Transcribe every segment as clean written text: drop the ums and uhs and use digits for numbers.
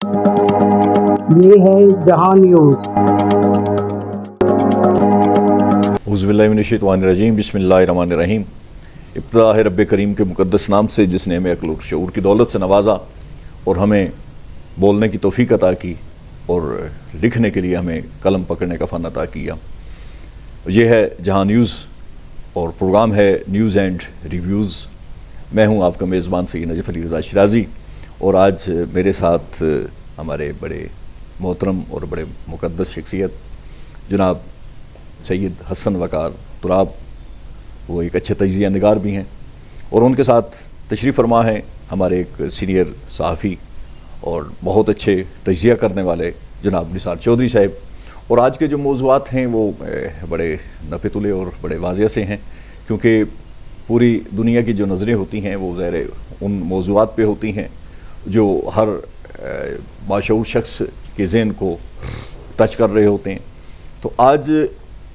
یہ ہے جہاں نیوز۔ اعوذ باللہ من الشیطان الرجیم، بسم اللہ الرحمن الرحیم۔ ابتدا ہے رب کریم کے مقدس نام سے جس نے ہمیں عقل اور شعور کی دولت سے نوازا اور ہمیں بولنے کی توفیق عطا کی اور لکھنے کے لیے ہمیں قلم پکڑنے کا فن عطا کیا۔ یہ ہے جہاں نیوز اور پروگرام ہے نیوز اینڈ ریویوز۔ میں ہوں آپ کا میزبان سید نجف علی رضا شیرازی، اور آج میرے ساتھ ہمارے بڑے محترم اور بڑے مقدس شخصیت جناب سید حسن وقار تراب، وہ ایک اچھے تجزیہ نگار بھی ہیں، اور ان کے ساتھ تشریف فرما ہیں ہمارے ایک سینئر صحافی اور بہت اچھے تجزیہ کرنے والے جناب نثار چودھری صاحب۔ اور آج کے جو موضوعات ہیں وہ بڑے نپے تلے اور بڑے واضح سے ہیں، کیونکہ پوری دنیا کی جو نظریں ہوتی ہیں وہ ظاہر ان موضوعات پہ ہوتی ہیں جو ہر باشعور شخص کے ذہن کو ٹچ کر رہے ہوتے ہیں۔ تو آج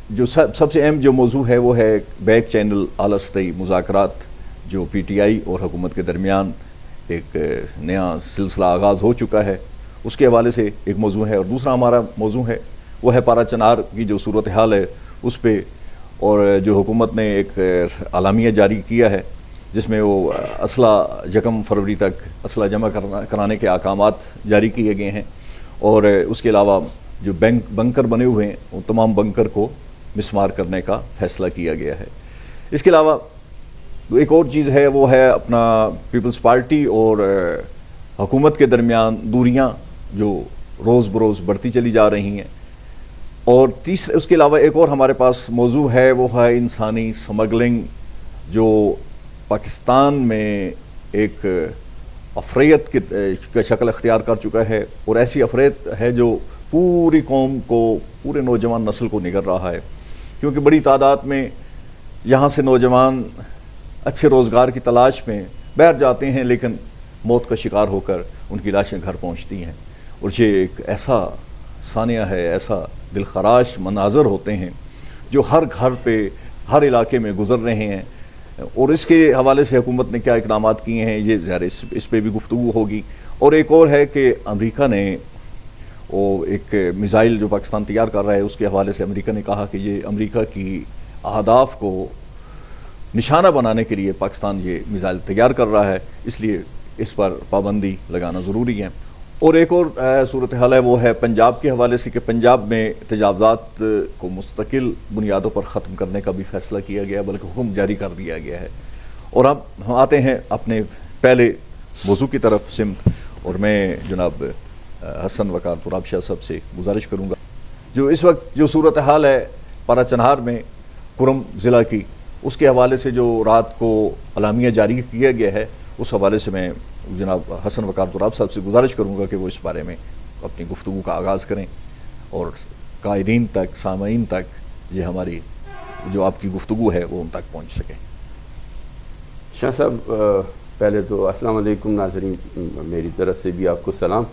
جو سب سے اہم جو موضوع ہے وہ ہے بیک چینل اعلیٰ سطحی مذاکرات جو پی ٹی آئی اور حکومت کے درمیان ایک نیا سلسلہ آغاز ہو چکا ہے، اس کے حوالے سے ایک موضوع ہے۔ اور دوسرا ہمارا موضوع ہے وہ ہے پارا چنار کی جو صورتحال ہے اس پہ، اور جو حکومت نے ایک اعلامیہ جاری کیا ہے جس میں وہ اسلحہ 1 فروری تک اسلحہ جمع کرانے کے احکامات جاری کیے گئے ہیں، اور اس کے علاوہ جو بنکر بنے ہوئے ہیں وہ تمام بنکر کو مسمار کرنے کا فیصلہ کیا گیا ہے۔ اس کے علاوہ ایک اور چیز ہے وہ ہے اپنا پیپلز پارٹی اور حکومت کے درمیان دوریاں جو روز بروز بڑھتی چلی جا رہی ہیں۔ اور تیسرے اس کے علاوہ ایک اور ہمارے پاس موضوع ہے وہ ہے انسانی سمگلنگ جو پاکستان میں ایک افریت کی شکل اختیار کر چکا ہے، اور ایسی افریت ہے جو پوری قوم کو، پورے نوجوان نسل کو نگل رہا ہے، کیونکہ بڑی تعداد میں یہاں سے نوجوان اچھے روزگار کی تلاش میں باہر جاتے ہیں، لیکن موت کا شکار ہو کر ان کی لاشیں گھر پہنچتی ہیں، اور یہ ایک ایسا ثانیہ ہے، ایسا دلخراش مناظر ہوتے ہیں جو ہر گھر پہ، ہر علاقے میں گزر رہے ہیں۔ اور اس کے حوالے سے حکومت نے کیا اقدامات کیے ہیں یہ ظاہر اس پہ بھی گفتگو ہوگی۔ اور ایک اور ہے کہ امریکہ نے وہ ایک میزائل جو پاکستان تیار کر رہا ہے اس کے حوالے سے امریکہ نے کہا کہ یہ امریکہ کی اہداف کو نشانہ بنانے کے لیے پاکستان یہ میزائل تیار کر رہا ہے، اس لیے اس پر پابندی لگانا ضروری ہے۔ اور ایک اور صورتحال ہے وہ ہے پنجاب کے حوالے سے کہ پنجاب میں تجاوزات کو مستقل بنیادوں پر ختم کرنے کا بھی فیصلہ کیا گیا، بلکہ حکم جاری کر دیا گیا ہے۔ اور اب ہم آتے ہیں اپنے پہلے موضوع کی طرف سمت، اور میں جناب حسن وقار تراب شاہ صاحب سے گزارش کروں گا جو اس وقت جو صورتحال ہے پارا چنار میں کرم ضلع کی، اس کے حوالے سے جو رات کو اعلامیہ جاری کیا گیا ہے اس حوالے سے میں جناب حسن وقار تراب صاحب سے گزارش کروں گا کہ وہ اس بارے میں اپنی گفتگو کا آغاز کریں اور قائدین تک، سامعین تک یہ ہماری جو آپ کی گفتگو ہے وہ ان تک پہنچ سکے۔ شاہ صاحب پہلے تو السلام علیکم ناظرین، میری طرف سے بھی آپ کو سلام۔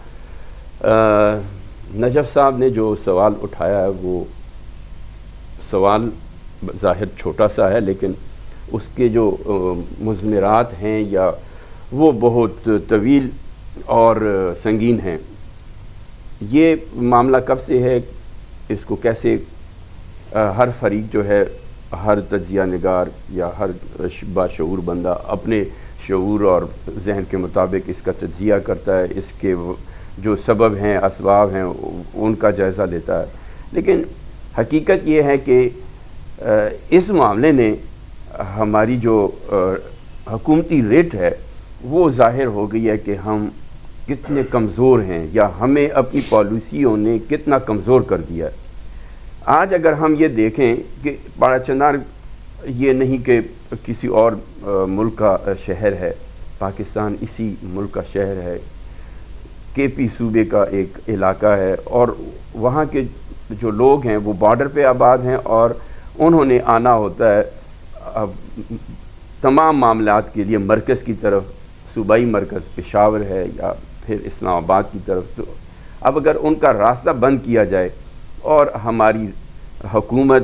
نجف صاحب نے جو سوال اٹھایا ہے وہ سوال ظاہر چھوٹا سا ہے، لیکن اس کے جو مضمرات ہیں یا وہ بہت طویل اور سنگین ہیں۔ یہ معاملہ کب سے ہے، اس کو کیسے ہر فریق جو ہے، ہر تجزیہ نگار یا ہر باشعور بندہ اپنے شعور اور ذہن کے مطابق اس کا تجزیہ کرتا ہے، اس کے جو سبب ہیں، اسباب ہیں، ان کا جائزہ لیتا ہے۔ لیکن حقیقت یہ ہے کہ اس معاملے نے ہماری جو حکومتی ریٹ ہے وہ ظاہر ہو گئی ہے کہ ہم کتنے کمزور ہیں، یا ہمیں اپنی پالیسیوں نے کتنا کمزور کر دیا ہے۔ آج اگر ہم یہ دیکھیں کہ پارا چنار یہ نہیں کہ کسی اور ملک کا شہر ہے، پاکستان اسی ملک کا شہر ہے، کے پی صوبے کا ایک علاقہ ہے، اور وہاں کے جو لوگ ہیں وہ بارڈر پہ آباد ہیں، اور انہوں نے آنا ہوتا ہے تمام معاملات کے لیے مرکز کی طرف، صوبائی مرکز پشاور ہے یا پھر اسلام آباد کی طرف۔ تو اب اگر ان کا راستہ بند کیا جائے اور ہماری حکومت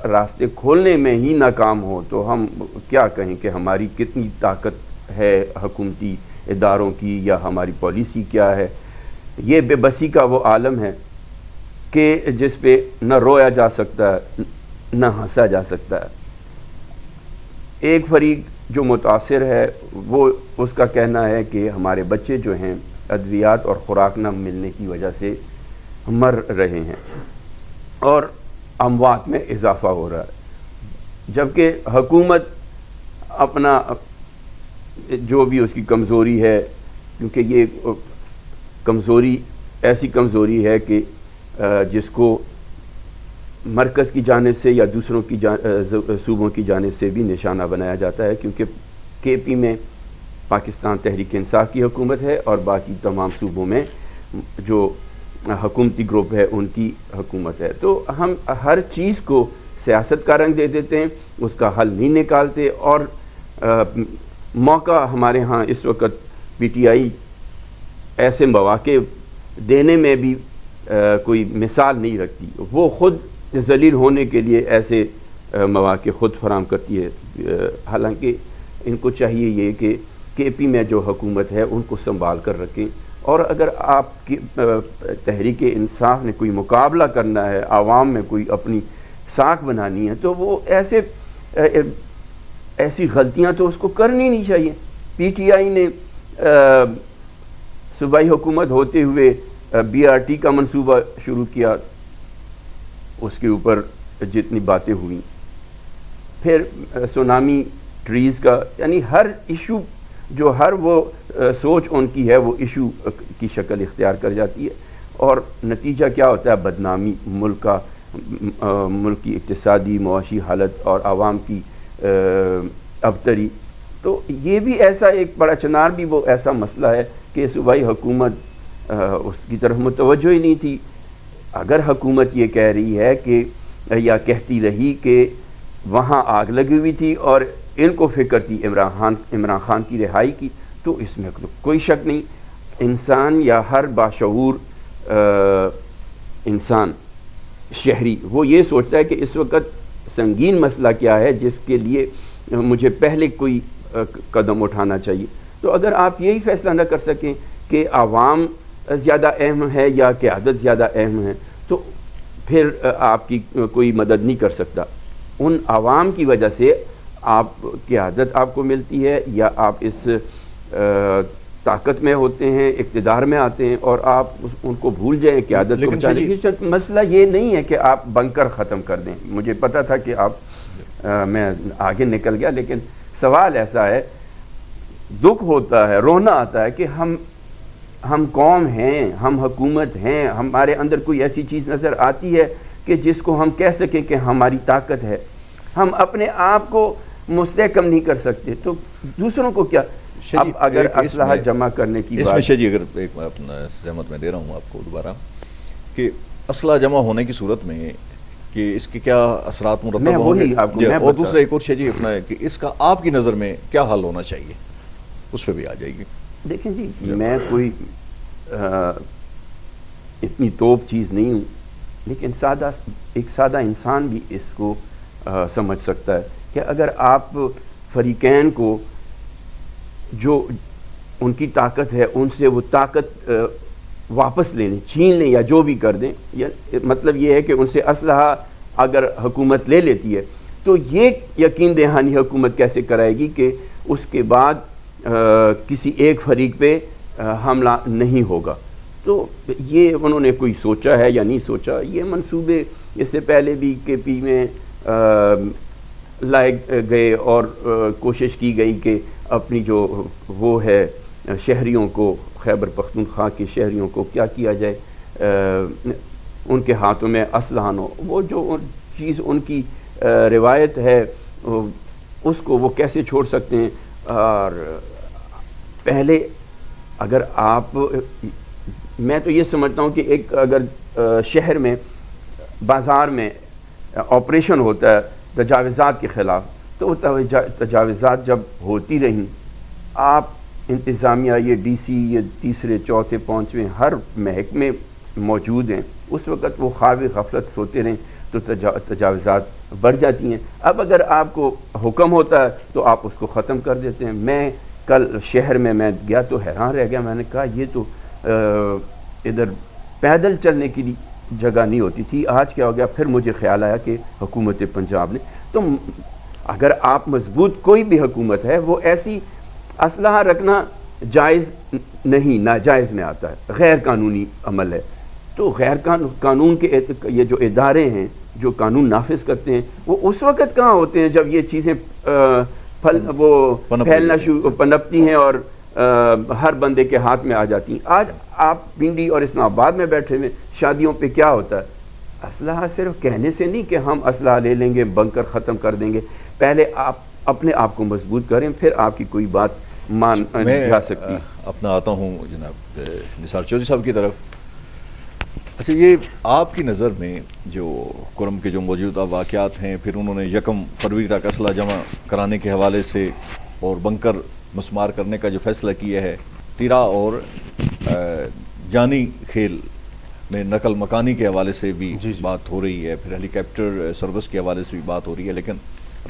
راستے کھولنے میں ہی ناکام ہو، تو ہم کیا کہیں کہ ہماری کتنی طاقت ہے حکومتی اداروں کی یا ہماری پالیسی کیا ہے. یہ بے بسی کا وہ عالم ہے کہ جس پہ نہ رویا جا سکتا ہے نہ ہنسا جا سکتا ہے. ایک فریق جو متاثر ہے وہ اس کا کہنا ہے کہ ہمارے بچے جو ہیں ادویات اور خوراک نہ ملنے کی وجہ سے مر رہے ہیں اور اموات میں اضافہ ہو رہا ہے، جبکہ حکومت اپنا جو بھی اس کی کمزوری ہے، کیونکہ یہ کمزوری ایسی کمزوری ہے کہ جس کو مرکز کی جانب سے یا دوسروں کی صوبوں کی جانب سے بھی نشانہ بنایا جاتا ہے، کیونکہ کے پی میں پاکستان تحریک انصاف کی حکومت ہے اور باقی تمام صوبوں میں جو حکومتی گروپ ہے ان کی حکومت ہے. تو ہم ہر چیز کو سیاست کا رنگ دے دیتے ہیں، اس کا حل نہیں نکالتے، اور موقع ہمارے ہاں اس وقت پی ٹی آئی ایسے مواقع دینے میں بھی کوئی مثال نہیں رکھتی. وہ خود ذلیل ہونے کے لیے ایسے مواقع خود فراہم کرتی ہے، حالانکہ ان کو چاہیے یہ کہ کے پی میں جو حکومت ہے ان کو سنبھال کر رکھیں. اور اگر آپ کی تحریک انصاف نے کوئی مقابلہ کرنا ہے، عوام میں کوئی اپنی ساکھ بنانی ہے، تو وہ ایسی غلطیاں تو اس کو کرنی نہیں چاہیے. پی ٹی آئی نے صوبائی حکومت ہوتے ہوئے بی آر ٹی کا منصوبہ شروع کیا، اس کے اوپر جتنی باتیں ہوئیں، پھر سونامی ٹریز کا، یعنی ہر ایشو جو ہر وہ سوچ ان کی ہے وہ ایشو کی شکل اختیار کر جاتی ہے، اور نتیجہ کیا ہوتا ہے؟ بدنامی، ملک کی اقتصادی معاشی حالت اور عوام کی ابتری. تو یہ بھی ایسا ایک بڑا چنار بھی وہ ایسا مسئلہ ہے کہ صوبائی حکومت اس کی طرف متوجہ ہی نہیں تھی. اگر حکومت یہ کہہ رہی ہے کہ یا کہتی رہی کہ وہاں آگ لگی ہوئی تھی اور ان کو فکر تھی عمران خان کی رہائی کی، تو اس میں کوئی شک نہیں. انسان یا ہر باشعور انسان شہری وہ یہ سوچتا ہے کہ اس وقت سنگین مسئلہ کیا ہے جس کے لیے مجھے پہلے کوئی قدم اٹھانا چاہیے. تو اگر آپ یہی فیصلہ نہ کر سکیں کہ عوام زیادہ اہم ہے یا قیادت زیادہ اہم ہے، تو پھر آپ کی کوئی مدد نہیں کر سکتا. ان عوام کی وجہ سے آپ قیادت آپ کو ملتی ہے، یا آپ اس طاقت میں ہوتے ہیں، اقتدار میں آتے ہیں، اور آپ ان کو بھول جائیں قیادت کو بچانے کی. مسئلہ یہ نہیں ہے کہ آپ بنکر ختم کر دیں. مجھے پتا تھا کہ آپ میں آگے نکل گیا، لیکن سوال ایسا ہے، دکھ ہوتا ہے، رونا آتا ہے کہ ہم قوم ہیں، ہم حکومت ہیں، ہمارے اندر کوئی ایسی چیز نظر آتی ہے کہ جس کو ہم کہہ سکیں کہ ہماری طاقت ہے. ہم اپنے آپ کو مستحکم نہیں کر سکتے تو دوسروں کو کیا. اب اگر اسلحہ جمع کرنے کی بات، اس میں اگر ایک اپنا زحمت میں دے رہا ہوں آپ کو دوبارہ، کہ اسلحہ جمع ہونے کی صورت میں کہ اس کے کیا اثرات مرتب ہوں گے، اور دوسرا ایک اور شے جی اپنا ہے کہ اس کا آپ کی نظر میں کیا حل ہونا چاہیے، اس پہ بھی آ جائے گی. دیکھیں جی، میں کوئی اتنی توپ چیز نہیں ہوں، لیکن ایک سادہ انسان بھی اس کو سمجھ سکتا ہے کہ اگر آپ فریقین کو جو ان کی طاقت ہے ان سے وہ طاقت واپس لیں، چھین لیں یا جو بھی کر دیں، یا مطلب یہ ہے کہ ان سے اسلحہ اگر حکومت لے لیتی ہے تو یہ یقین دہانی حکومت کیسے کرائے گی کہ اس کے بعد کسی ایک فریق پہ حملہ نہیں ہوگا. تو یہ انہوں نے کوئی سوچا ہے یا نہیں سوچا. یہ منصوبے اس سے پہلے بھی کے پی میں لائے گئے اور کوشش کی گئی کہ اپنی جو وہ ہے شہریوں کو، خیبر پختونخوا کے شہریوں کو کیا جائے، ان کے ہاتھوں میں اسلحہ نہ ہو. وہ جو چیز ان کی روایت ہے اس کو وہ کیسے چھوڑ سکتے ہیں. اور پہلے اگر آپ، میں تو یہ سمجھتا ہوں کہ ایک اگر شہر میں بازار میں آپریشن ہوتا ہے تجاوزات کے خلاف، تو وہ تجاوزات جب ہوتی رہیں، آپ انتظامیہ یہ ڈی سی یہ تیسرے چوتھے پانچویں ہر محکمے موجود ہیں، اس وقت وہ خواب غفلت سوتے رہیں تو تجاوزات بڑھ جاتی ہیں. اب اگر آپ کو حکم ہوتا ہے تو آپ اس کو ختم کر دیتے ہیں. میں کل شہر میں گیا تو حیران رہ گیا. میں نے کہا یہ تو ادھر پیدل چلنے کی جگہ نہیں ہوتی تھی. آج کیا ہو گیا؟ پھر مجھے خیال آیا کہ حکومت پنجاب نے تو اگر آپ مضبوط کوئی بھی حکومت ہے وہ ایسی اسلحہ رکھنا جائز نہیں، ناجائز میں آتا ہے، غیر قانونی عمل ہے. تو غیر قانون کے یہ جو ادارے ہیں جو قانون نافذ کرتے ہیں وہ اس وقت کہاں ہوتے ہیں جب یہ چیزیں پھیلنا پنپتی ہیں اور ہر بندے کے ہاتھ میں آ جاتی ہیں. آج آپ پنڈی اور اسلام آباد میں بیٹھے ہوئے شادیوں پہ کیا ہوتا ہے؟ اسلحہ صرف کہنے سے نہیں کہ ہم اسلحہ لے لیں گے بنکر ختم کر دیں گے. پہلے آپ اپنے آپ کو مضبوط کریں پھر آپ کی کوئی بات مان جا سکتی. اپنا آتا ہوں جناب نثار چودھری صاحب کی طرف. اچھا، یہ آپ کی نظر میں جو کرم کے جو موجودہ واقعات ہیں، پھر انہوں نے 1 فروری تک اسلحہ جمع کرانے کے حوالے سے اور بنکر مسمار کرنے کا جو فیصلہ کیا ہے، تیرا اور جانی کھیل میں نقل مکانی کے حوالے سے بھی بات ہو رہی ہے، پھر ہیلی کاپٹر سروس کے حوالے سے بھی بات ہو رہی ہے، لیکن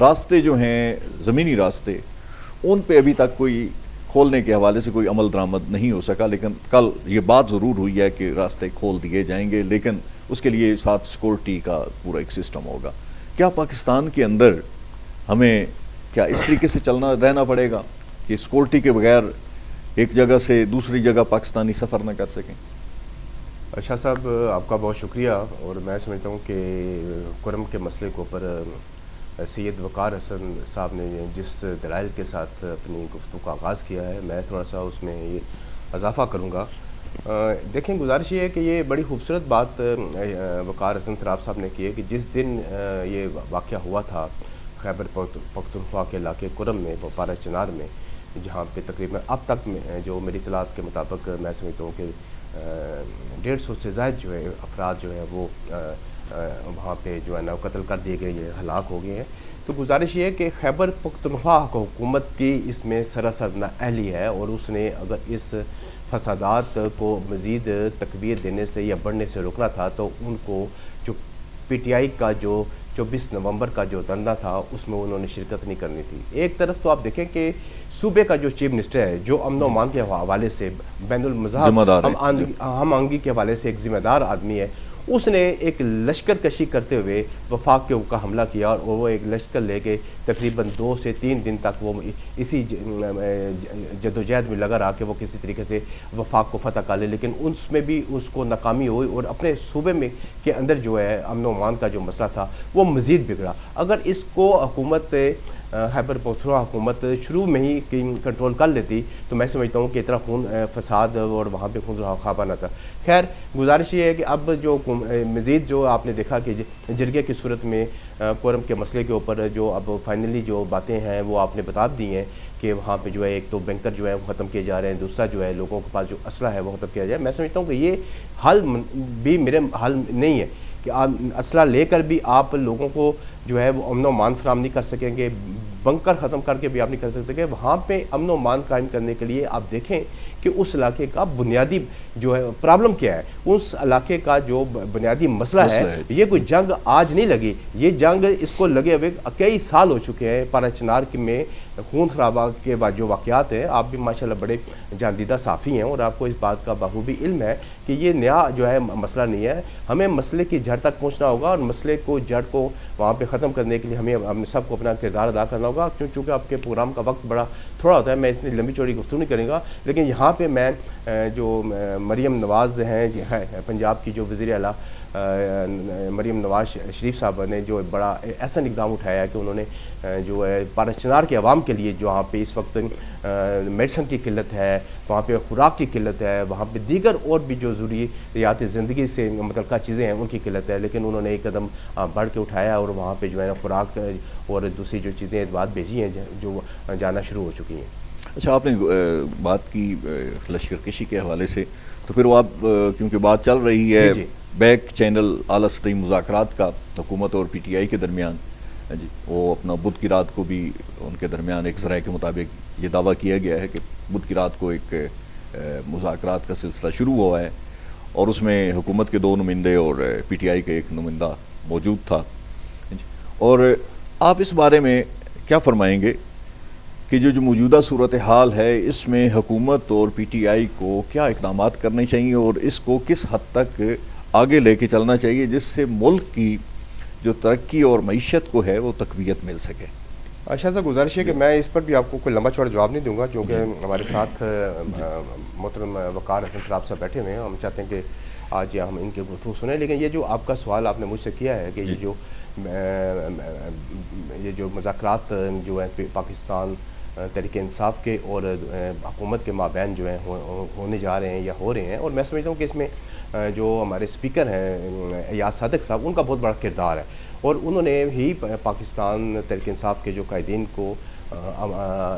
راستے جو ہیں زمینی راستے ان پہ ابھی تک کوئی کھولنے کے حوالے سے کوئی عمل درآمد نہیں ہو سکا. لیکن کل یہ بات ضرور ہوئی ہے کہ راستے کھول دیے جائیں گے، لیکن اس کے لیے ساتھ سیکورٹی کا پورا ایک سسٹم ہوگا. کیا پاکستان کے اندر ہمیں کیا اس طریقے سے چلنا رہنا پڑے گا کہ سیکورٹی کے بغیر ایک جگہ سے دوسری جگہ پاکستانی سفر نہ کر سکیں؟ شاہ صاحب آپ کا بہت شکریہ. اور میں سمجھتا ہوں کہ کرم کے مسئلے کے اوپر سید وقار حسن صاحب نے جس دلائل کے ساتھ اپنی گفتگو کا آغاز کیا ہے، میں تھوڑا سا اس میں یہ اضافہ کروں گا. دیکھیں، گزارش یہ ہے کہ یہ بڑی خوبصورت بات وقار حسن تراب صاحب نے کی ہے کہ جس دن یہ واقعہ ہوا تھا خیبر پختونخوا کے علاقے کرم میں بپارہ چنار میں، جہاں پہ تقریباً اب تک میں جو میری اطلاعات کے مطابق میں سمجھتا ہوں کہ 150 سے زائد جو ہے افراد جو ہے وہ وہاں پہ جو ہے نا قتل کر دیے گئے، یہ ہلاک ہو گئے ہیں. تو گزارش یہ ہے کہ خیبر پختونخوا حکومت کی اس میں سراسر نااہلی ہے، اور اس نے اگر اس فسادات کو مزید تقویت دینے سے یا بڑھنے سے روکنا تھا تو ان کو جو پی ٹی آئی کا جو 24 نومبر کا جو دھرنا تھا اس میں انہوں نے شرکت نہیں کرنی تھی. ایک طرف تو آپ دیکھیں کہ صوبے کا جو چیف منسٹر ہے جو امن و امان کے حوالے سے بین المذہب ہم آہنگی کے حوالے سے ایک ذمہ دار آدمی ہے، اس نے ایک لشکر کشی کرتے ہوئے وفاق کے اوپر حملہ کیا، اور وہ ایک لشکر لے کے تقریباً 2 سے 3 دن تک وہ اسی جدوجہد میں لگا رہا کہ وہ کسی طریقے سے وفاق کو فتح کر لے. لیکن اس میں بھی اس کو ناکامی ہوئی، اور اپنے صوبے میں کے اندر جو ہے امن و امان کا جو مسئلہ تھا وہ مزید بگڑا. اگر اس کو حکومت خیبر پختونخوا حکومت شروع میں ہی کنٹرول کر لیتی تو میں سمجھتا ہوں کہ اتنا خون فساد اور وہاں پہ خون خرابہ نہ تھا. خیر، گزارش یہ ہے کہ اب جو مزید جو آپ نے دیکھا کہ جرگے کی صورت میں کرم کے مسئلے کے اوپر جو اب فائنلی جو باتیں ہیں وہ آپ نے بتا دی ہیں کہ وہاں پہ جو ہے ایک تو بینکر جو ہے وہ ختم کیے جا رہے ہیں، دوسرا جو ہے لوگوں کے پاس جو اسلحہ ہے وہ ختم کیا جائے. میں سمجھتا ہوں کہ یہ حل بھی میرے حل نہیں ہے کہ آپ اسلحہ لے کر بھی آپ لوگوں کو جو ہے وہ امن و امان فراہم نہیں کر سکیں گے، بنکر ختم کر کے بھی آپ نہیں کر سکتے. کہ وہاں پہ امن و امان قائم کرنے کے لیے آپ دیکھیں کہ اس علاقے کا بنیادی جو ہے پرابلم کیا ہے، اس علاقے کا جو بنیادی مسئلہ ہے. یہ کوئی جنگ آج نہیں لگی، یہ جنگ اس کو لگے ہوئے کئی سال ہو چکے ہیں. پارہ چنار میں خون خرابہ کے بعد جو واقعات ہیں، آپ بھی ماشاءاللہ بڑے جاندیدہ صحافی ہیں اور آپ کو اس بات کا بخوبی علم ہے کہ یہ نیا جو ہے مسئلہ نہیں ہے. ہمیں مسئلے کی جڑ تک پہنچنا ہوگا، اور مسئلے کو جڑ کو وہاں پہ ختم کرنے کے لیے ہم سب کو اپنا کردار ادا کرنا ہوگا. چونکہ آپ کے پروگرام کا وقت بڑا تھوڑا ہوتا ہے، میں اس میں لمبی چوڑی گفتگو نہیں کروں گا، لیکن یہاں پہ میں جو مریم نواز ہیں پنجاب کی جو وزیر اعلیٰ مریم نواز شریف صاحبہ نے جو بڑا ایسا اقدام اٹھایا ہے کہ انہوں نے جو ہے پارہ چنار کے عوام کے لیے جہاں پہ اس وقت میڈیسن کی قلت ہے، وہاں پہ خوراک کی قلت ہے، وہاں پہ دیگر اور بھی جو ضروریات زندگی سے متعلقہ چیزیں ہیں ان کی قلت ہے، لیکن انہوں نے ایک قدم بڑھ کے اٹھایا اور وہاں پہ جو ہے خوراک اور دوسری جو چیزیں ادوات بھیجی ہیں جو جانا شروع ہو چکی ہیں. اچھا، آپ نے بات کی لشکر کشی کے حوالے سے، تو پھر وہ آپ کیونکہ بات چل رہی ہے بیک چینل اعلیٰ سطحی مذاکرات کا حکومت اور پی ٹی آئی کے درمیان، جی وہ اپنا بدھ کی رات کو بھی ان کے درمیان ایک ذرائع کے مطابق یہ دعویٰ کیا گیا ہے کہ بدھ کی رات کو ایک مذاکرات کا سلسلہ شروع ہوا ہے، اور اس میں حکومت کے 2 نمائندے اور پی ٹی آئی کا ایک نمائندہ موجود تھا. اور آپ اس بارے میں کیا فرمائیں گے کہ جو موجودہ صورتحال ہے اس میں حکومت اور پی ٹی آئی کو کیا اقدامات کرنے چاہیے اور اس کو کس حد تک آگے لے کے چلنا چاہیے جس سے ملک کی جو ترقی اور معیشت کو ہے وہ تقویت مل سکے؟ شاہ صاحب گزارش ہے کہ میں اس پر بھی آپ کو کوئی لمبا چوڑا جواب نہیں دوں گا، کیونکہ ہمارے ساتھ محترم وقار حسن صاحب صاحب بیٹھے ہوئے ہیں. ہم چاہتے ہیں کہ آج ہم ان کے گفتگو سنیں، لیکن یہ جو آپ کا سوال آپ نے مجھ سے کیا ہے کہ یہ جو مذاکرات جو ہیں پاکستان تحریک انصاف کے اور حکومت کے مابین جو ہیں ہونے جا رہے ہیں یا ہو رہے ہیں، اور میں سمجھتا ہوں کہ اس میں جو ہمارے اسپیکر ہیں ایاز صادق صاحب، ان کا بہت بڑا کردار ہے، اور انہوں نے ہی پاکستان تحریک انصاف کے جو قائدین کو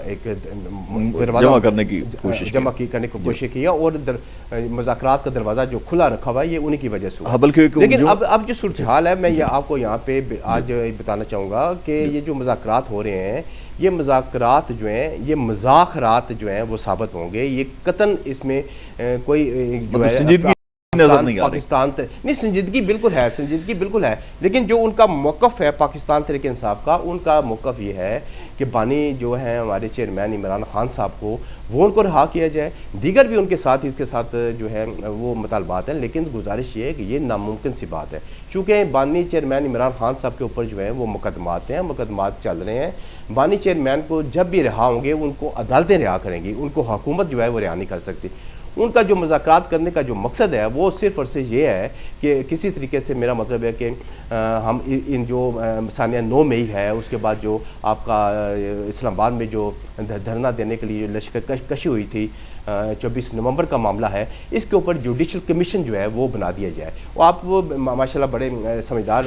ایک جمع کرنے کی کوشش کی اور مذاکرات کا دروازہ جو کھلا رکھا ہوا ہے یہ انہی کی وجہ سے ہوا. بلکہ لیکن اب جو صورتحال ہے میں آپ کو یہاں پہ آج بتانا چاہوں گا کہ یہ جو مذاکرات ہو رہے ہیں، یہ مذاکرات جو ہیں، یہ مذاکرات جو ہیں وہ ثابت ہوں گے. یہ قطعاً اس میں کوئی جو ہے نظر نہیں آ رہی. پاکستان نہیں، سنجیدگی بالکل ہے، لیکن جو ان کا موقف ہے پاکستان تحریک انصاف کا، ان کا موقف یہ ہے کہ بانی جو ہیں ہمارے چیئرمین عمران خان صاحب کو وہ ان کو رہا کیا جائے. دیگر بھی ان کے ساتھ اس کے ساتھ جو ہے وہ مطالبات ہیں، لیکن گزارش یہ ہے کہ یہ ناممکن سی بات ہے، چونکہ بانی چیئرمین عمران خان صاحب کے اوپر جو ہے وہ مقدمات چل رہے ہیں. بانی چیئرمین کو جب بھی رہا ہوں گے ان کو عدالتیں رہا کریں گی، ان کو حکومت جو ہے وہ رہا نہیں کر سکتی. ان کا جو مذاکرات کرنے کا جو مقصد ہے وہ صرف اور صرف یہ ہے کہ کسی طریقے سے، میرا مطلب ہے کہ ہم ان جو ثانیہ 9 مئی ہے، اس کے بعد جو آپ کا اسلام آباد میں جو دھرنا دینے کے لیے لشکر کشی ہوئی تھی 24 نومبر کا معاملہ ہے، اس کے اوپر جوڈیشل کمیشن جو ہے وہ بنا دیا جائے. اور آپ وہ ماشاءاللہ بڑے سمجھدار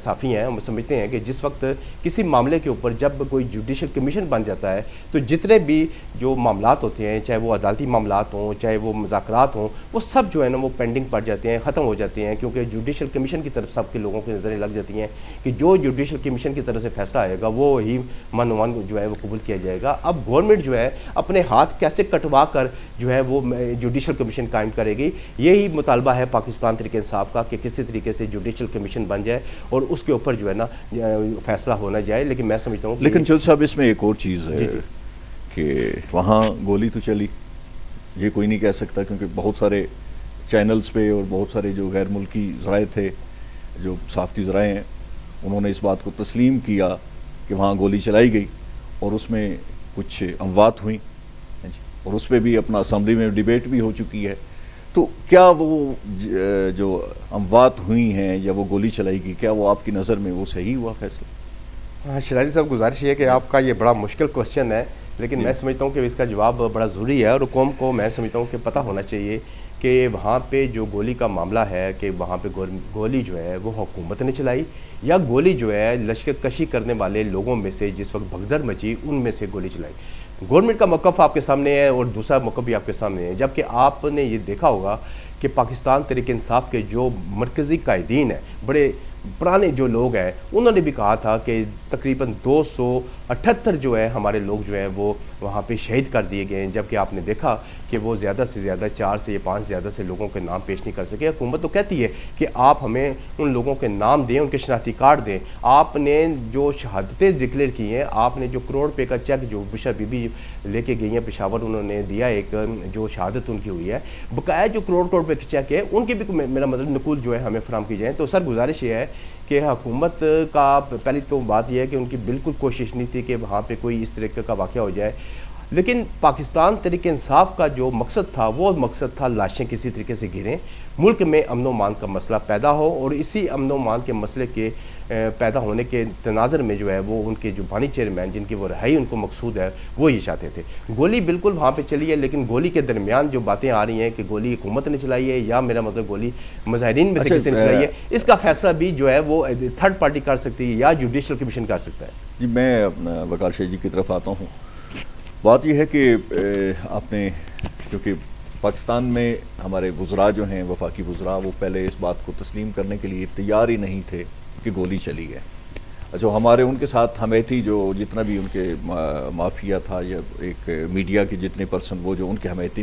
صحافی ہیں، ہم سمجھتے ہیں کہ جس وقت کسی معاملے کے اوپر جب کوئی جوڈیشل کمیشن بن جاتا ہے تو جتنے بھی جو معاملات ہوتے ہیں، چاہے وہ عدالتی معاملات ہوں، چاہے وہ مذاکرات ہوں، وہ سب جو ہے نا وہ پینڈنگ پڑ جاتے ہیں، ختم ہو جاتے ہیں، کیونکہ جوڈیشل کمیشن کی طرف سب کے لوگوں کی نظریں لگ جاتی ہیں کہ جو جوڈیشل کمیشن کی طرف سے فیصلہ آئے گا وہ ہی من جو ہے وہ قبول کیا جائے گا. اب گورنمنٹ جو ہے اپنے ہاتھ کیسے کٹوا کر جو ہے وہ جوڈیشل کمیشن قائم کرے گی، یہی مطالبہ ہے پاکستان تحریک انصاف کا کہ کسی طریقے سے جوڈیشل کمیشن بن جائے اور اس کے اوپر جو ہے نا فیصلہ ہونا جائے. لیکن میں سمجھتا ہوں لیکن چودھری صاحب اس میں ایک اور چیز ہے کہ وہاں گولی تو چلی، یہ کوئی نہیں کہہ سکتا، کیونکہ بہت سارے چینلز پہ اور بہت سارے جو غیر ملکی ذرائع تھے، جو صحافتی ذرائع ہیں، انہوں نے اس بات کو تسلیم کیا کہ وہاں گولی چلائی گئی اور اس میں کچھ اموات ہوئیں، اور اس پہ بھی اپنا اسمبلی میں ڈیبیٹ بھی ہو چکی ہے. تو کیا وہ جو اموات ہوئی ہیں یا وہ گولی چلائی گئی، کیا وہ آپ کی نظر میں وہ صحیح ہوا فیصلہ؟ شیرازی صاحب گزارش یہ ہے کہ آپ کا یہ بڑا مشکل کوشچن ہے، لیکن میں سمجھتا ہوں کہ اس کا جواب بڑا ضروری ہے، اور قوم کو میں سمجھتا ہوں کہ پتہ ہونا چاہیے کہ وہاں پہ جو گولی کا معاملہ ہے کہ وہاں پہ گولی جو ہے وہ حکومت نے چلائی یا گولی جو ہے لشکر کشی کرنے والے لوگوں میں سے جس وقت بھگدڑ مچی ان میں سے گولی چلائی. گورنمنٹ کا موقف آپ کے سامنے ہے اور دوسرا موقف بھی آپ کے سامنے ہے، جبکہ آپ نے یہ دیکھا ہوگا کہ پاکستان تحریک انصاف کے جو مرکزی قائدین ہیں، بڑے پرانے جو لوگ ہیں، انہوں نے بھی کہا تھا کہ تقریباً 278 جو ہے ہمارے لوگ جو ہیں وہ وہاں پہ شہید کر دیے گئے ہیں، جبکہ آپ نے دیکھا کہ وہ زیادہ سے زیادہ 4 سے یا 5 زیادہ سے لوگوں کے نام پیش نہیں کر سکے. حکومت تو کہتی ہے کہ آپ ہمیں ان لوگوں کے نام دیں، ان کے شناختی کارڈ دیں. آپ نے جو شہادتیں ڈکلیئر کی ہیں، آپ نے جو کروڑ روپے کا چیک جو بشرا بی بی لے کے گئی ہیں پشاور، انہوں نے دیا ایک جو شہادت ان کی ہوئی ہے، بقایا جو کروڑ روپے کے چیک ہے ان کی بھی میرا مطلب نقول جو ہے ہمیں فراہم کی جائیں. تو سر گزارش یہ ہے کہ حکومت کا پہلی تو بات یہ ہے کہ ان کی بالکل کوشش نہیں تھی کہ وہاں پہ کوئی اس طرح کا واقعہ ہو جائے، لیکن پاکستان تحریک انصاف کا جو مقصد تھا وہ مقصد تھا لاشیں کسی طریقے سے گریں، ملک میں امن و امان کا مسئلہ پیدا ہو، اور اسی امن و امان کے مسئلے کے پیدا ہونے کے تناظر میں جو ہے وہ ان کے جو بانی چیئرمین جن کی وہ رہائی ان کو مقصود ہے وہ یہ چاہتے تھے. گولی بالکل وہاں پہ چلی ہے، لیکن گولی کے درمیان جو باتیں آ رہی ہیں کہ گولی حکومت نے چلائی ہے یا میرا مطلب گولی مظاہرین میں سے کسی نے چلائی ہے، اس کا فیصلہ بھی جو ہے وہ تھرڈ پارٹی کر سکتی ہے یا جوڈیشل کمیشن کر سکتا ہے. جی میں اپنا وقار شاہ جی کی طرف آتا ہوں. بات یہ ہے کہ آپ نے، کیونکہ پاکستان میں ہمارے وزراء جو ہیں، وفاقی وزراء، وہ پہلے اس بات کو تسلیم کرنے کے لیے تیار ہی نہیں تھے کہ گولی چلی ہے. جو ہمارے ان کے ساتھ حمیتی جو جتنا بھی ان کے مافیا تھا یا ایک میڈیا کے جتنے پرسن وہ جو ان کے حمایت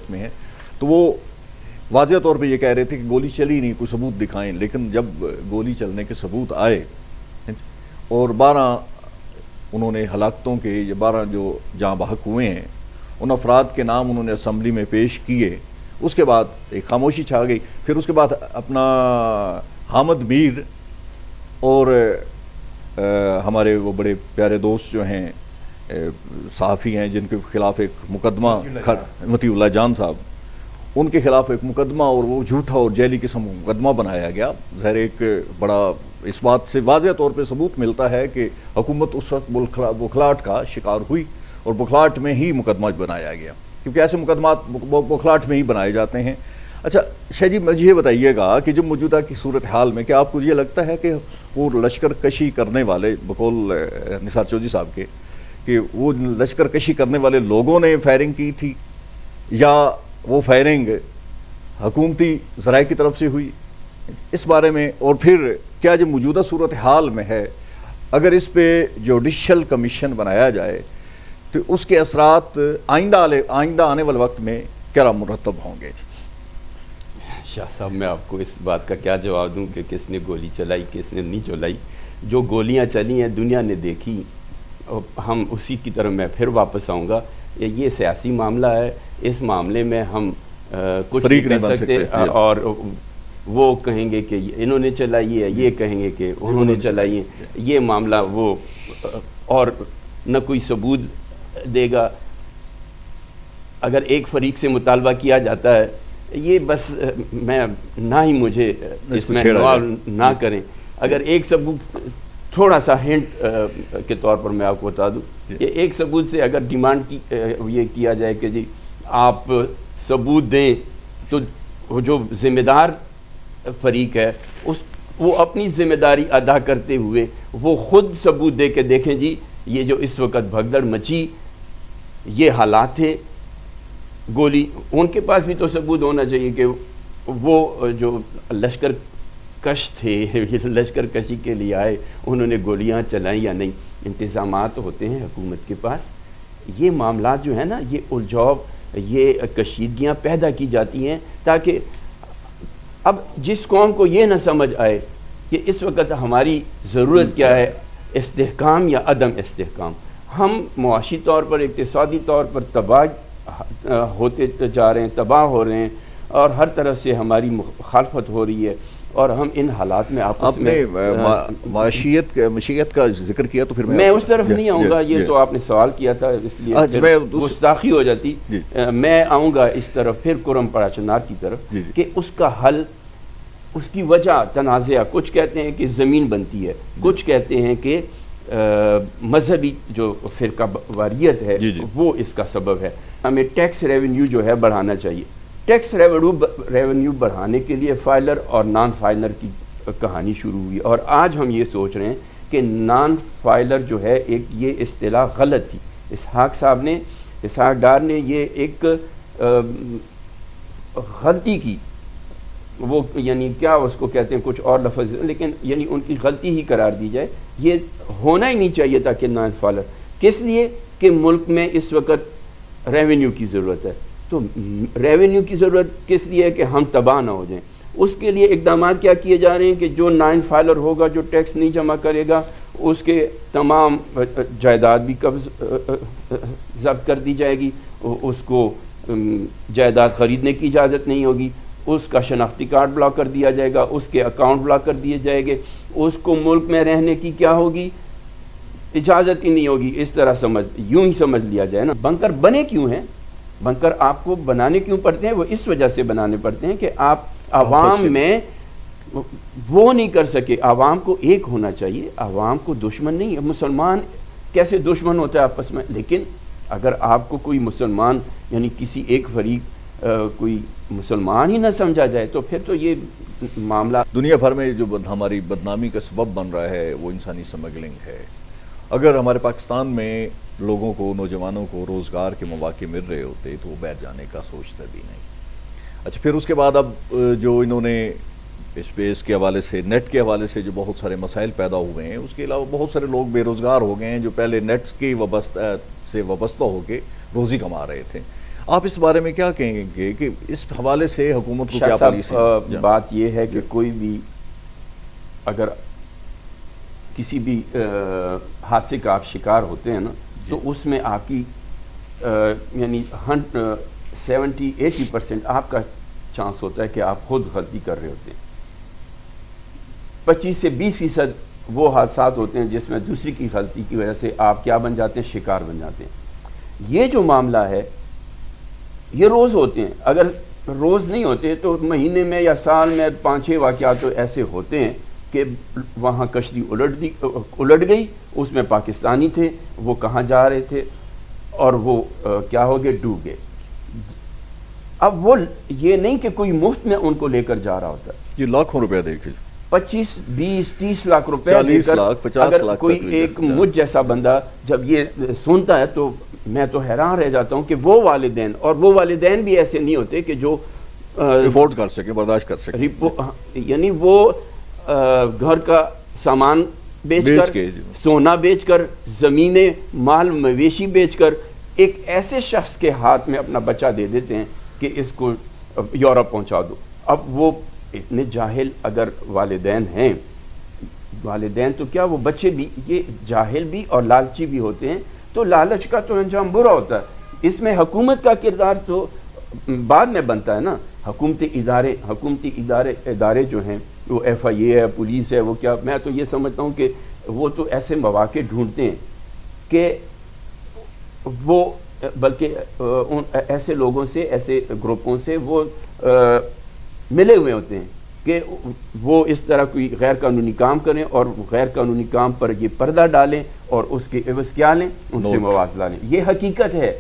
میں ہیں، تو وہ واضح طور پہ یہ کہہ رہے تھے کہ گولی چلی نہیں، کوئی ثبوت دکھائیں. لیکن جب گولی چلنے کے ثبوت آئے اور 12 انہوں نے ہلاکتوں کے یہ 12 جو جاں بحق ہوئے ہیں ان افراد کے نام انہوں نے اسمبلی میں پیش کیے. اس کے بعد ایک خاموشی چھا گئی. پھر اس کے بعد اپنا حامد میر اور ہمارے وہ بڑے پیارے دوست جو ہیں صحافی ہیں جن کے خلاف ایک مقدمہ مطیع اللہ جان صاحب، ان کے خلاف ایک مقدمہ اور وہ جھوٹا اور جعلی قسم کا مقدمہ بنایا گیا. ظاہر ایک بڑا اس بات سے واضح طور پہ ثبوت ملتا ہے کہ حکومت اس وقت بوکھلاہٹ کا شکار ہوئی اور بوکھلاہٹ میں ہی مقدمہ بنایا گیا، کیونکہ ایسے مقدمات بوکھلاہٹ میں ہی بنائے جاتے ہیں. اچھا شاہ جی مجھے یہ بتائیے گا کہ جو موجودہ کی صورتحال میں کیا آپ کو یہ لگتا ہے کہ وہ لشکر کشی کرنے والے بقول نثار چودھری صاحب کے کہ وہ لشکر کشی کرنے والے لوگوں نے فائرنگ کی تھی یا وہ فائرنگ حکومتی ذرائع کی طرف سے ہوئی؟ اس بارے میں، اور پھر کیا جو موجودہ صورتحال میں ہے اگر اس پہ جوڈیشل کمیشن بنایا جائے تو اس کے اثرات آئندہ آنے والے وقت میں کیا مرتب ہوں گے؟ شاہ صاحب میں آپ کو اس بات کا کیا جواب دوں کہ کس نے گولی چلائی کس نے نہیں چلائی. جو گولیاں چلی ہیں دنیا نے دیکھی، ہم اسی کی طرف میں پھر واپس آؤں گا. یہ سیاسی معاملہ ہے، اس معاملے میں ہم کچھ نہیں کر سکتے، اور وہ کہیں گے کہ انہوں نے چلائی ہے، یہ کہیں گے کہ انہوں نے چلائی ہے. یہ معاملہ وہ اور نہ کوئی ثبوت دے گا. اگر ایک فریق سے مطالبہ کیا جاتا ہے، یہ بس میں نہ ہی مجھے اس میں انوالو نہ کریں. اگر ایک ثبوت تھوڑا سا ہنٹ کے طور پر میں آپ کو بتا دوں کہ ایک ثبوت سے اگر ڈیمانڈ یہ کیا جائے کہ جی آپ ثبوت دیں، تو جو ذمہ دار فریق ہے وہ اپنی ذمہ داری ادا کرتے ہوئے وہ خود ثبوت دے کے دیکھیں جی یہ جو اس وقت بھگدڑ مچی، یہ حالات تھے. گولی ان کے پاس بھی تو ثبوت ہونا چاہیے کہ وہ جو لشکر کش تھے، لشکر کشی کے لیے آئے، انہوں نے گولیاں چلائیں یا نہیں. انتظامات ہوتے ہیں حکومت کے پاس. یہ معاملات جو ہیں نا، یہ الجھاؤ، یہ کشیدگیاں پیدا کی جاتی ہیں تاکہ اب جس قوم کو یہ نہ سمجھ آئے کہ اس وقت ہماری ضرورت کیا ہے، استحکام یا عدم استحکام. ہم معاشی طور پر، اقتصادی طور پر تباہ ہوتے جا رہے ہیں، تباہ ہو رہے ہیں، اور ہر طرف سے ہماری مخالفت ہو رہی ہے، اور ہم ان حالات میں آپس میں معیشت کا ذکر کیا تو پھر میں اس طرف نہیں آؤں گا. یہ تو آپ نے سوال کیا تھا، اس لیے گستاخی ہو جاتی. میں آؤں گا اس طرف پھر کرم پڑا چنار کی طرف کہ اس کا حل، اس کی وجہ تنازعہ. کچھ کہتے ہیں کہ زمین بنتی ہے، کچھ کہتے ہیں کہ مذہبی جو فرقہ واریت ہے وہ اس کا سبب ہے. ہمیں ٹیکس ریونیو جو ہے بڑھانا چاہیے. ٹیکس ریونیو بڑھانے کے لیے فائلر اور نان فائلر کی کہانی شروع ہوئی، اور آج ہم یہ سوچ رہے ہیں کہ نان فائلر جو ہے ایک یہ اصطلاح غلط تھی. اسحاق ڈار نے یہ ایک غلطی کی، وہ یعنی کیا اس کو کہتے ہیں کچھ اور لفظ، لیکن یعنی ان کی غلطی ہی قرار دی جائے. یہ ہونا ہی نہیں چاہیے تھا کہ نان فائلر. کس لیے؟ کہ ملک میں اس وقت ریونیو کی ضرورت ہے. تو ریونیو کی ضرورت کس لیے ہے؟ کہ ہم تباہ نہ ہو جائیں. اس کے لیے اقدامات کیا کیے جا رہے ہیں کہ جو نان فائلر ہوگا، جو ٹیکس نہیں جمع کرے گا، اس کے تمام جائیداد بھی ضبط کر دی جائے گی، اس کو جائیداد خریدنے کی اجازت نہیں ہوگی، اس کا شناختی کارڈ بلاک کر دیا جائے گا، اس کے اکاؤنٹ بلاک کر دیے جائیں گے، اس کو ملک میں رہنے کی کیا ہوگی؟ اجازت ہی نہیں ہوگی. اس طرح یوں ہی سمجھ لیا جائے نا. بنکر بنے کیوں ہیں؟ بنکر آپ کو بنانے کیوں پڑتے ہیں؟ وہ اس وجہ سے بنانے پڑتے ہیں کہ آپ عوام میں وہ نہیں کر سکے. عوام کو ایک ہونا چاہیے، عوام کو دشمن نہیں. مسلمان کیسے دشمن ہوتا ہے آپس میں؟ لیکن اگر آپ کو کوئی مسلمان یعنی کسی ایک فریق کوئی مسلمان ہی نہ سمجھا جائے تو پھر تو یہ معاملہ دنیا بھر میں جو ہماری بدنامی کا سبب بن رہا ہے وہ انسانی سمگلنگ ہے. اگر ہمارے پاکستان میں لوگوں کو، نوجوانوں کو روزگار کے مواقع مل رہے ہوتے تو وہ باہر جانے کا سوچتے بھی نہیں. اچھا پھر اس کے بعد اب جو انہوں نے اسپیس کے حوالے سے، نیٹ کے حوالے سے جو بہت سارے مسائل پیدا ہوئے ہیں، اس کے علاوہ بہت سارے لوگ بے روزگار ہو گئے ہیں جو پہلے نیٹ کی وابستہ ہو کے روزی کما رہے تھے. آپ اس بارے میں کیا کہیں گے کہ اس حوالے سے حکومت کو کیا پالیسی؟ بات یہ ہے کہ کوئی بھی اگر کسی بھی حادثے کا آپ شکار ہوتے ہیں نا تو اس میں آپ کی یعنی 70-80% آپ کا چانس ہوتا ہے کہ آپ خود غلطی کر رہے ہوتے ہیں. 25 سے 20% وہ حادثات ہوتے ہیں جس میں دوسری کی غلطی کی وجہ سے آپ کیا بن جاتے ہیں؟ شکار بن جاتے ہیں. یہ جو معاملہ ہے یہ روز ہوتے ہیں. اگر روز نہیں ہوتے تو مہینے میں یا سال میں 5-6 واقعات تو ایسے ہوتے ہیں کہ وہاں کشتی الٹ گئی, اس میں پاکستانی تھے, وہ کہاں جا رہے تھے اور وہ کیا ہو گئے؟ ڈوب گئے. اب وہ یہ نہیں کہ کوئی مفت میں ان کو لے کر جا رہا ہوتا ہے. یہ لاکھوں روپیہ دیکھیں, 25, 20, 30 لاکھ روپے 40 لاکھ 50 اگر لاکھ کوئی ایک مجھ جیسا بندہ جب یہ سنتا ہے تو میں تو حیران رہ جاتا ہوں کہ وہ والدین, اور وہ والدین بھی ایسے نہیں ہوتے کہ جو افورڈ کر سکیں, برداشت کر سکیں, یعنی وہ گھر کا سامان بیچ کر, سونا بیچ کر, زمینیں, مال مویشی بیچ کر ایک ایسے شخص کے ہاتھ میں اپنا بچہ دے دیتے ہیں کہ اس کو یورپ پہنچا دو. اب وہ اتنے جاہل اگر والدین ہیں, والدین تو کیا وہ بچے بھی یہ جاہل بھی اور لالچی بھی ہوتے ہیں, تو لالچ کا تو انجام برا ہوتا ہے. اس میں حکومت کا کردار تو بعد میں بنتا ہے نا. حکومتی ادارے جو ہیں, وہ FIA ہے, پولیس ہے, وہ کیا, میں تو یہ سمجھتا ہوں کہ وہ تو ایسے مواقع ڈھونڈتے ہیں کہ وہ بلکہ ایسے لوگوں سے, ایسے گروپوں سے وہ ملے ہوئے ہوتے ہیں کہ وہ اس طرح کوئی غیر قانونی کام کریں اور غیر قانونی کام پر یہ پردہ ڈالیں اور اس کے عوض کیا لیں؟ ان سے موازنہ لیں. یہ حقیقت ہے,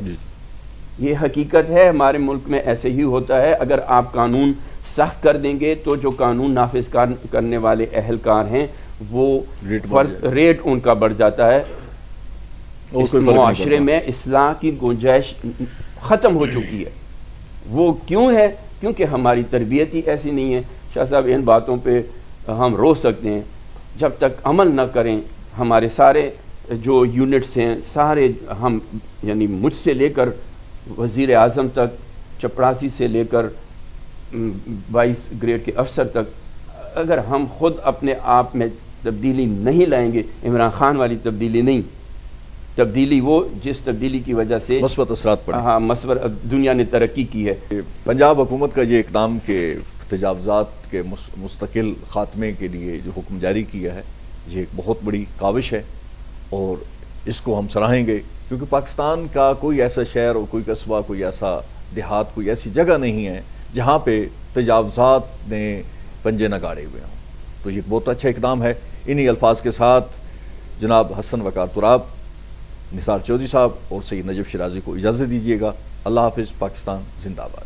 یہ حقیقت ہے. ہمارے ملک میں ایسے ہی ہوتا ہے. اگر آپ قانون سخت کر دیں گے تو جو قانون نافذ کرنے والے اہلکار ہیں وہ ریٹ ان کا بڑھ جاتا ہے. اس معاشرے میں اصلاح کی گنجائش ختم ہو چکی ہے. وہ کیوں ہے؟ کیونکہ ہماری تربیت ہی ایسی نہیں ہے. شاہ صاحب, ان باتوں پہ ہم رو سکتے ہیں, جب تک عمل نہ کریں ہمارے سارے جو یونٹس ہیں, سارے ہم یعنی مجھ سے لے کر وزیر اعظم تک, چپڑاسی سے لے کر 22 گریڈ کے افسر تک, اگر ہم خود اپنے آپ میں تبدیلی نہیں لائیں گے, عمران خان والی تبدیلی نہیں, تبدیلی وہ جس تبدیلی کی وجہ سے مثبت اثرات پڑے, ہاں مثبت دنیا نے ترقی کی ہے. پنجاب حکومت کا یہ اقدام کہ تجاوزات کے مستقل خاتمے کے لیے جو حکم جاری کیا ہے, یہ ایک بہت بڑی کاوش ہے اور اس کو ہم سراہیں گے, کیونکہ پاکستان کا کوئی ایسا شہر اور کوئی قصبہ, کوئی ایسا دیہات, کوئی ایسی جگہ نہیں ہے جہاں پہ تجاوزات نے پنجے نہ گاڑے ہوئے ہوں. تو یہ بہت اچھا اقدام ہے. انہی الفاظ کے ساتھ جناب حسن وقار تراب, نثار چودھری صاحب اور سید نجف شرازی کو اجازت دیجیے گا. اللہ حافظ. پاکستان زندہ باد.